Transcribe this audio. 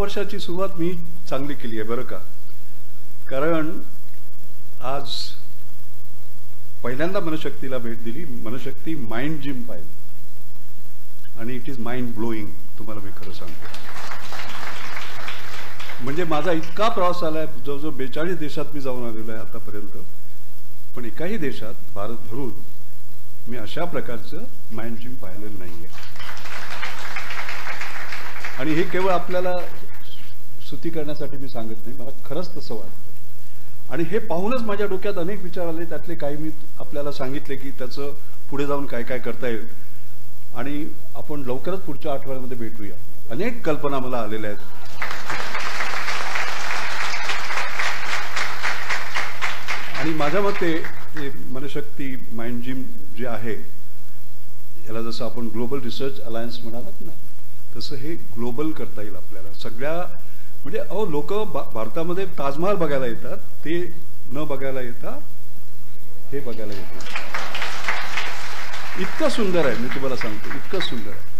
नववर्षाची सुरुवात मी चांगली केली आहे बरं का. कारण आज पहिल्यांदा मनशक्तीला भेट दिली. मनशक्ती माइंड जिम पाहिली आणि इट इज माइंड ब्लोईंग. तुम्हाला मी खरं सांगतो, म्हणजे माझा इतका प्रवास आलाय, जवळजवळ 42 देशात मी जाऊन आलेलो आहे आतापर्यंत, पण एकाही देशात भारत भरून मी अशा प्रकारचं माइंड जिम पाहिलेलं नाहीये. आणि हे केवळ आपल्याला स्तुती करण्यासाठी मी सांगत नाही, मला खरंच तसं वाटतं. आणि हे पाहूनच माझ्या डोक्यात अनेक विचार आले. त्यातले काही मी आपल्याला सांगितले की त्याचं पुढे जाऊन काय काय करता येईल. आणि आपण लवकरच पुढच्या आठवड्यामध्ये भेटूया. अनेक कल्पना मला आलेल्या आहेत. आणि माझ्या मते हे मनशक्ती माइंड जिम जे आहे, याला जसं आपण ग्लोबल रिसर्च अलायन्स म्हणालात ना, तसं हे ग्लोबल करता येईल आपल्याला. सगळ्या म्हणजे लोक भारतामध्ये ताजमहाल बघायला येतात, ते न बघायला येतात हे बघायला येतात. इतकं सुंदर आहे, मी तुम्हाला सांगतो, इतकं सुंदर आहे.